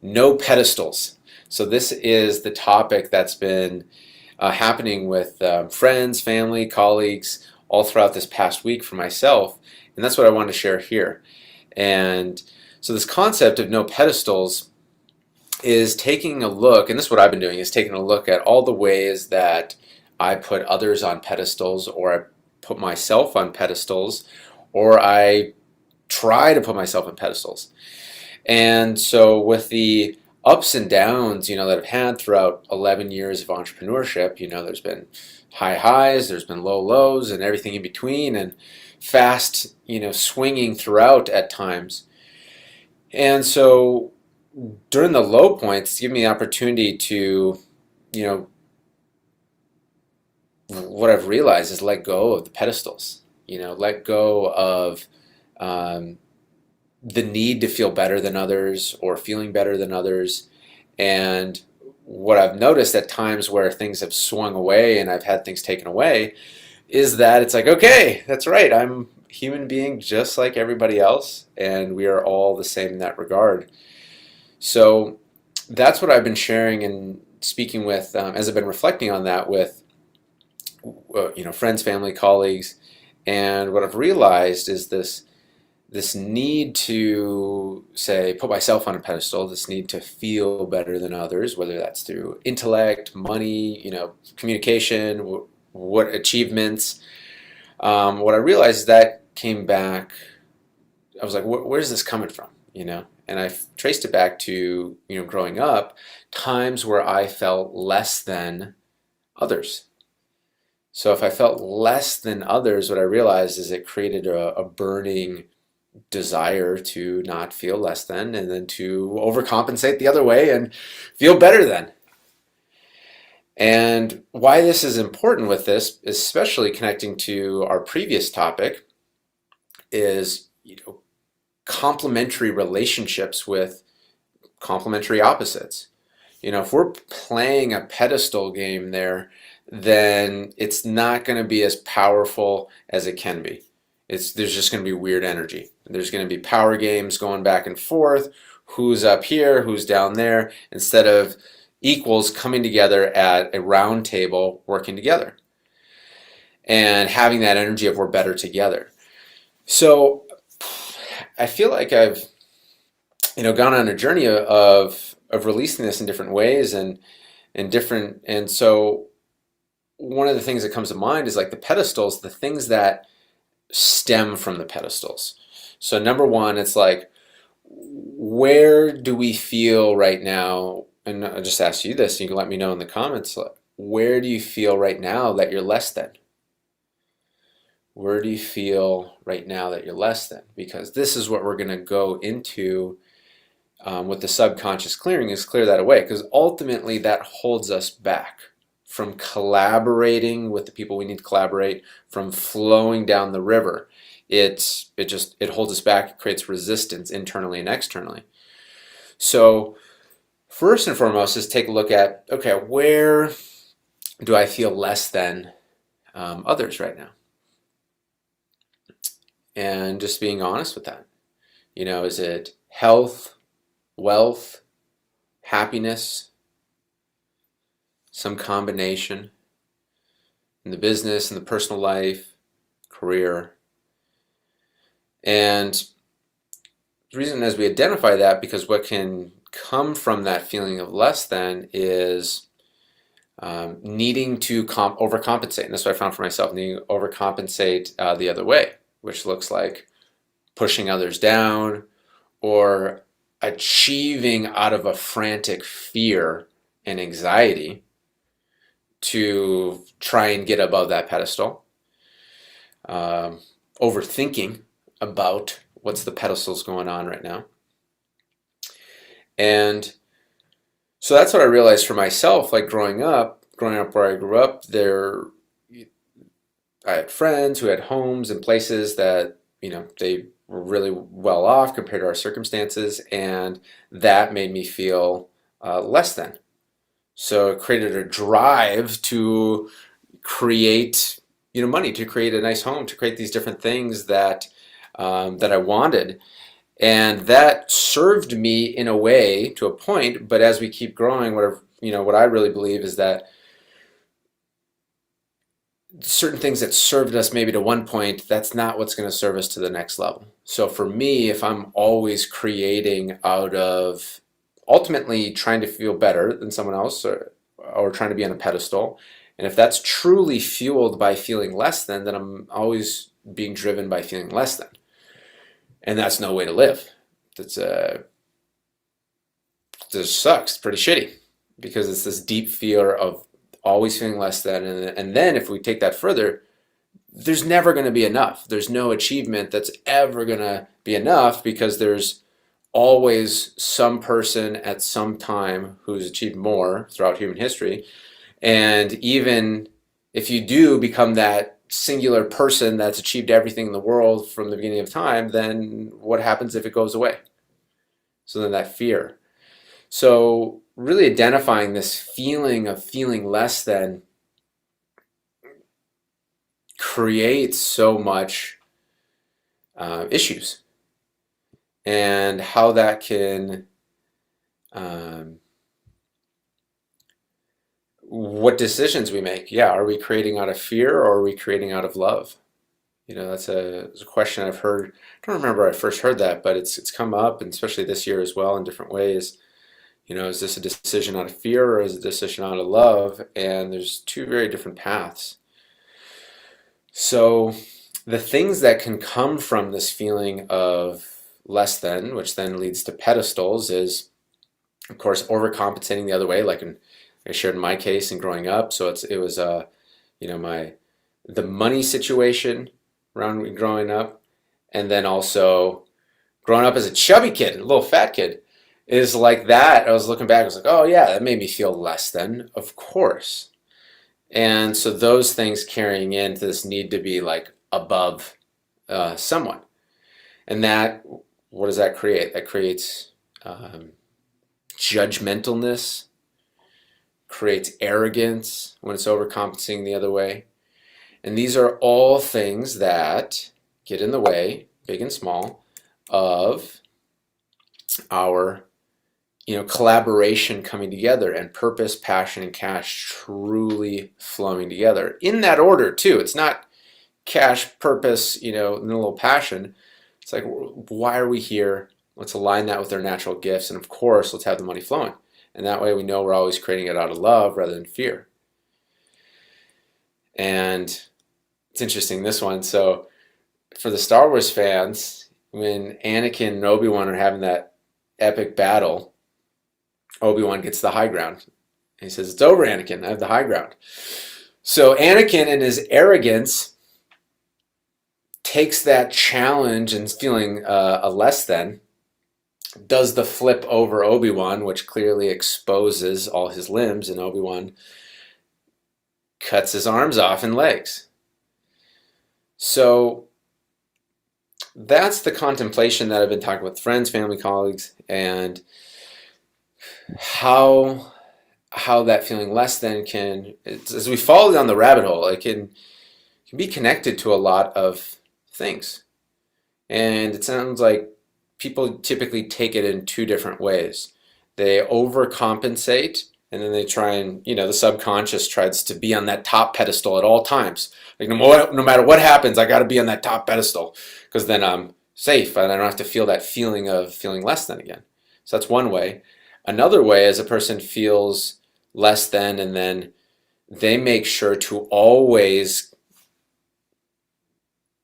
no pedestals. So this is the topic that's been happening with friends, family, colleagues all throughout this past week for myself, and that's what I want to share here. And so this concept of no pedestals is taking a look, and this is what I've been doing, is taking a look at all the ways that I put others on pedestals, or I put myself on pedestals, or I try to put myself on pedestals. And so with the ups and downs, that I've had throughout 11 years of entrepreneurship, there's been high highs, there's been low lows, and everything in between, and fast, swinging throughout at times. And so during the low points, give me the opportunity to, what I've realized is let go of the pedestals, let go of the need to feel better than others or feeling better than others. And what I've noticed at times where things have swung away and I've had things taken away is that it's like, okay, that's right, I'm a human being just like everybody else, and we are all the same in that regard. So that's what I've been sharing and speaking with, as I've been reflecting on that with friends, family, colleagues. And what I've realized is this need to, say, put myself on a pedestal, this need to feel better than others, whether that's through intellect, money, communication, what achievements. What I realized is that came back, I was like, where's this coming from, And I traced it back to, growing up, times where I felt less than others. So if I felt less than others, what I realized is it created a burning desire to not feel less than, and then to overcompensate the other way and feel better than. And why this is important with this, especially connecting to our previous topic, is complementary relationships with complementary opposites. If we're playing a pedestal game there, then it's not going to be as powerful as it can be. There's just going to be weird energy. There's going to be power games going back and forth. Who's up here? Who's down there? Instead of equals coming together at a round table, working together, and having that energy of we're better together. So I feel like I've gone on a journey of releasing this in different ways and so one of the things that comes to mind is like the pedestals, the things that stem from the pedestals. So number one, it's like, where do we feel right now? And I'll just ask you this, and you can let me know in the comments, where do you feel right now that you're less than? Where do you feel right now that you're less than? Because this is what we're going to go into with the subconscious clearing, is clear that away, because ultimately that holds us back from collaborating with the people we need to collaborate, from flowing down the river. It holds us back. It creates resistance internally and externally. So first and foremost is take a look at, okay, where do I feel less than others right now? And just being honest with that. Is it health, wealth, happiness, some combination in the business, in the personal life, career? And the reason as we identify that, because what can come from that feeling of less than is needing to overcompensate. And that's what I found for myself, needing to overcompensate the other way, which looks like pushing others down or achieving out of a frantic fear and anxiety to try and get above that pedestal. Overthinking about what's the pedestals going on right now. And so that's what I realized for myself, like growing up where I grew up, I had friends who had homes and places that, they were really well off compared to our circumstances, and that made me feel less than. So it created a drive to create, money, to create a nice home, to create these different things that I wanted. And that served me in a way to a point, but as we keep growing, what I really believe is that certain things that served us maybe to one point, that's not what's going to serve us to the next level. So for me, if I'm always creating out of ultimately trying to feel better than someone else, or trying to be on a pedestal, and if that's truly fueled by feeling less than, then I'm always being driven by feeling less than. And that's no way to live. That's just sucks. It's pretty shitty because it's this deep fear of always feeling less than. And then if we take that further, there's never going to be enough. There's no achievement that's ever going to be enough because there's always some person at some time who's achieved more throughout human history. And even if you do become that singular person that's achieved everything in the world from the beginning of time, then what happens if it goes away? So then that fear. So really identifying this feeling of feeling less than creates so much issues, and how that can what decisions we make. Yeah, are we creating out of fear or are we creating out of love? That's a question I've heard. I don't remember where I first heard that, but it's come up, and especially this year as well in different ways. Is this a decision out of fear or is it a decision out of love? And there's two very different paths. So the things that can come from this feeling of less than, which then leads to pedestals, is of course overcompensating the other way, like I shared in my case in growing up. So it was the money situation around growing up, and then also growing up as a chubby kid, a little fat kid, is like that. I was looking back, I was like, oh yeah, that made me feel less than, of course. And so those things carrying into this need to be like above someone. And what does that create? That creates judgmentalness, creates arrogance when it's overcompensating the other way. And these are all things that get in the way, big and small, of our collaboration coming together, and purpose, passion, and cash truly flowing together. In that order, too. It's not cash, purpose, and a little passion. It's like, why are we here? Let's align that with our natural gifts. And of course, let's have the money flowing. And that way we know we're always creating it out of love rather than fear. And it's interesting, this one. So for the Star Wars fans, when Anakin and Obi-Wan are having that epic battle, Obi-Wan gets the high ground. And he says, it's over, Anakin. I have the high ground. So Anakin, in his arrogance, takes that challenge and feeling a less than, does the flip over Obi-Wan, which clearly exposes all his limbs, and Obi-Wan cuts his arms off and legs. So that's the contemplation that I've been talking with friends, family, colleagues, and how that feeling less than as we fall down the rabbit hole, it can be connected to a lot of things. And it sounds like people typically take it in two different ways. They overcompensate, and then they try and, the subconscious tries to be on that top pedestal at all times. Like, no matter what happens, I got to be on that top pedestal because then I'm safe and I don't have to feel that feeling of feeling less than again. So that's one way. Another way is a person feels less than, and then they make sure to always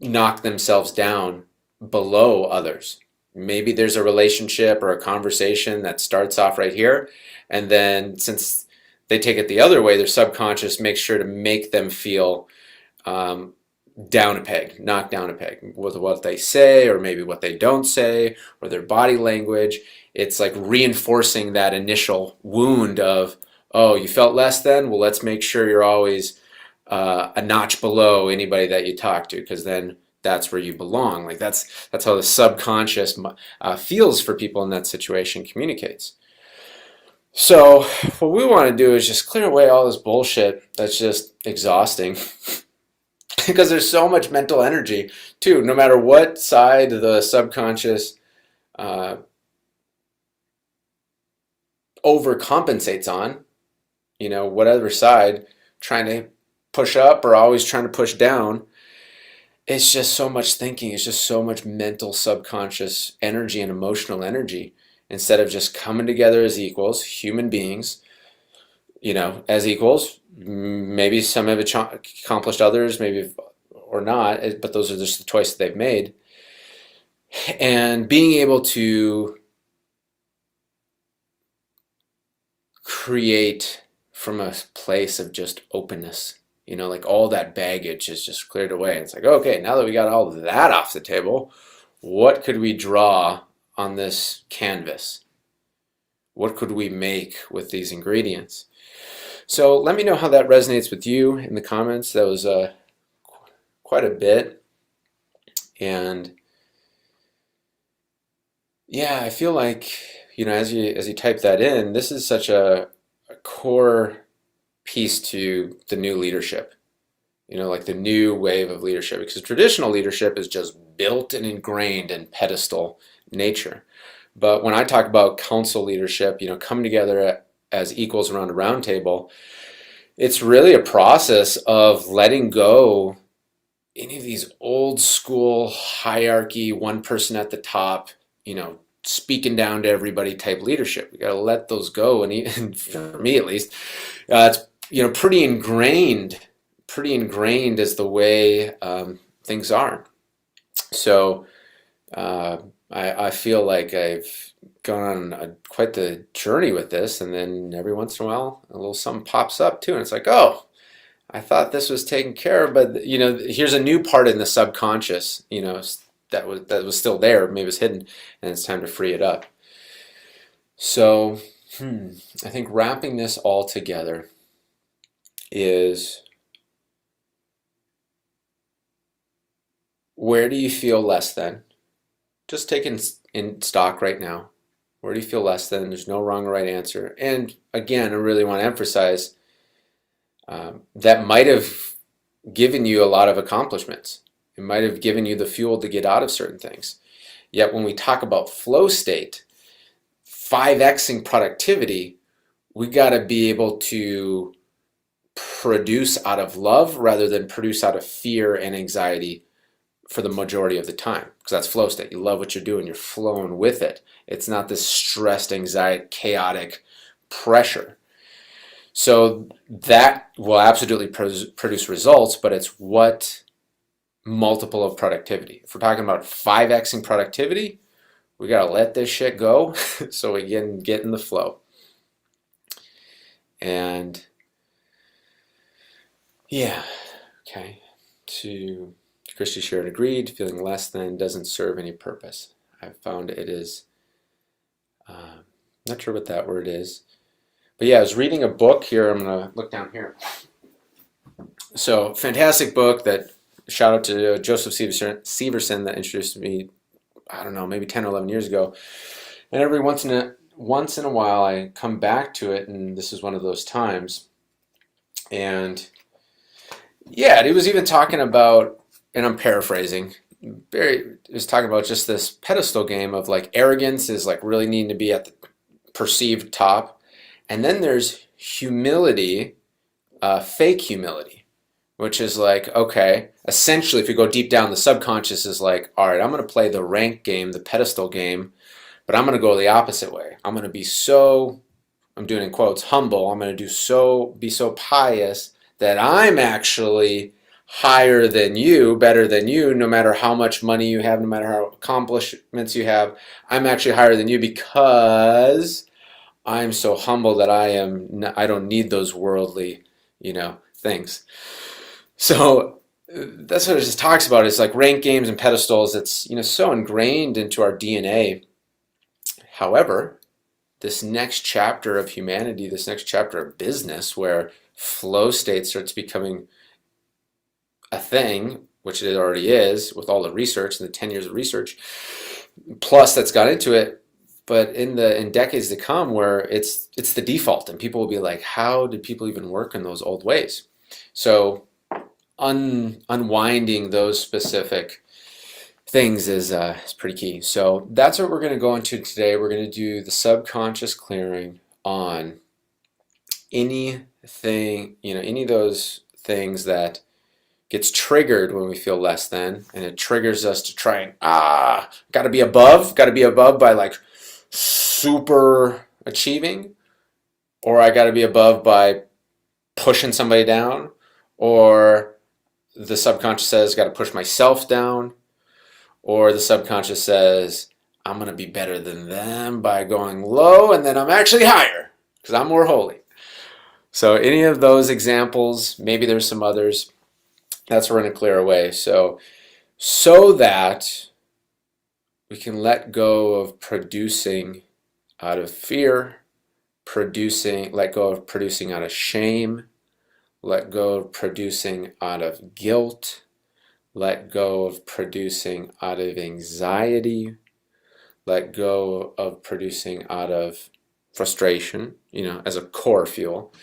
knock themselves down below others. Maybe there's a relationship or a conversation that starts off right here, and then since they take it the other way, their subconscious makes sure to make them feel down a peg, knocked down a peg, with what they say or maybe what they don't say or their body language. It's like reinforcing that initial wound of, oh, you felt less than? Well, let's make sure you're always a notch below anybody that you talk to, because then that's where you belong. Like that's how the subconscious feels for people in that situation, communicates. So what we want to do is just clear away all this bullshit that's just exhausting because there's so much mental energy too. No matter what side the subconscious uh, overcompensates on, whatever side, trying to push up or always trying to push down. It's just so much thinking. It's just so much mental, subconscious energy and emotional energy instead of just coming together as equals, human beings, as equals. Maybe some have accomplished, others maybe or not, but those are just the choices they've made. And being able to create from a place of just openness, like all that baggage is just cleared away. It's like, okay, now that we got all that off the table, what could we draw on this canvas? What could we make with these ingredients? So let me know how that resonates with you in the comments. That was quite a bit. And yeah, I feel like, as you type that in, this is such a core piece to the new leadership, like the new wave of leadership, because traditional leadership is just built and ingrained in pedestal nature. But when I talk about council leadership, coming together as equals around a round table, it's really a process of letting go any of these old school hierarchy, one person at the top, speaking down to everybody type leadership. We got to let those go. And for me, at least, it's pretty ingrained as the way things are. So I feel like I've gone on quite the journey with this, and then every once in a while, a little something pops up too, and it's like, oh, I thought this was taken care of, but here's a new part in the subconscious, that was still there, maybe it was hidden, and it's time to free it up. So, I think wrapping this all together is, where do you feel less than? Just taking in stock right now. Where do you feel less than? There's no wrong or right answer. And again, I really want to emphasize that might have given you a lot of accomplishments. It might have given you the fuel to get out of certain things. Yet when we talk about flow state, 5xing productivity, we got to be able to produce out of love rather than produce out of fear and anxiety for the majority of the time, because that's flow state. You love what you're doing, you're flowing with it. It's not this stressed, anxiety, chaotic pressure. So that will absolutely produce results, but it's what multiple of productivity. If we're talking about 5xing productivity, we got to let this shit go so we can get in the flow. And yeah, okay. To Christy shared, agreed, feeling less than doesn't serve any purpose. I've found it is, not sure what that word is. But yeah, I was reading a book here. I'm going to look down here. So, fantastic book that, shout out to Joseph Severson that introduced me, I don't know, maybe 10 or 11 years ago. And every once in a while I come back to it, and this is one of those times. And yeah, he was even talking about, and I'm paraphrasing, he was talking about just this pedestal game of like arrogance is like really needing to be at the perceived top. And then there's humility, fake humility, which is like, okay, essentially if you go deep down, the subconscious is like, all right, I'm going to play the rank game, the pedestal game, but I'm going to go the opposite way. I'm going to be so, I'm doing in quotes, humble. I'm going to be so pious that I'm actually higher than you, better than you, no matter how much money you have, no matter how accomplishments you have. I'm actually higher than you because I'm so humble that I don't need those worldly, things. So that's what it just talks about. It's like rank games and pedestals. It's, so ingrained into our DNA. However, this next chapter of humanity, this next chapter of business, where flow state starts becoming a thing, which it already is with all the research and the 10 years of research plus that's got into it, but in decades to come where it's the default, and people will be like, how did people even work in those old ways? So unwinding those specific things is pretty key. So that's what we're going to go into today. We're going to do the subconscious clearing on anything, any of those things that gets triggered when we feel less than, and it triggers us to try and got to be above by like super achieving, or I got to be above by pushing somebody down, or the subconscious says got to push myself down, or the subconscious says I'm going to be better than them by going low, and then I'm actually higher because I'm more holy. So any of those examples, maybe there's some others, that's what we're going to clear away. So that we can let go of producing out of fear, let go of producing out of shame, let go of producing out of guilt, let go of producing out of anxiety, let go of producing out of frustration, as a core fuel,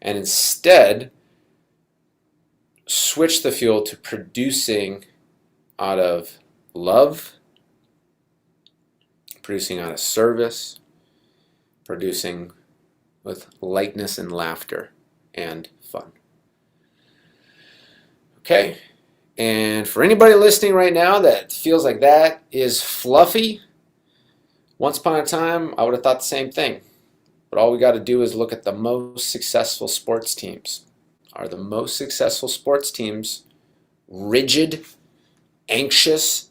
and instead switch the fuel to producing out of love, producing out of service, producing with lightness and laughter and fun. Okay? And for anybody listening right now that feels like that is fluffy, once upon a time, I would have thought the same thing. But all we got to do is look at the most successful sports teams. Are the most successful sports teams rigid, anxious,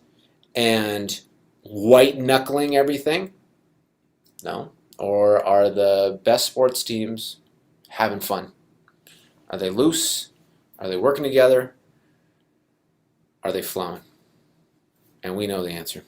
and white-knuckling everything? No. Or are the best sports teams having fun? Are they loose? Are they working together? Are they flowing? And we know the answer.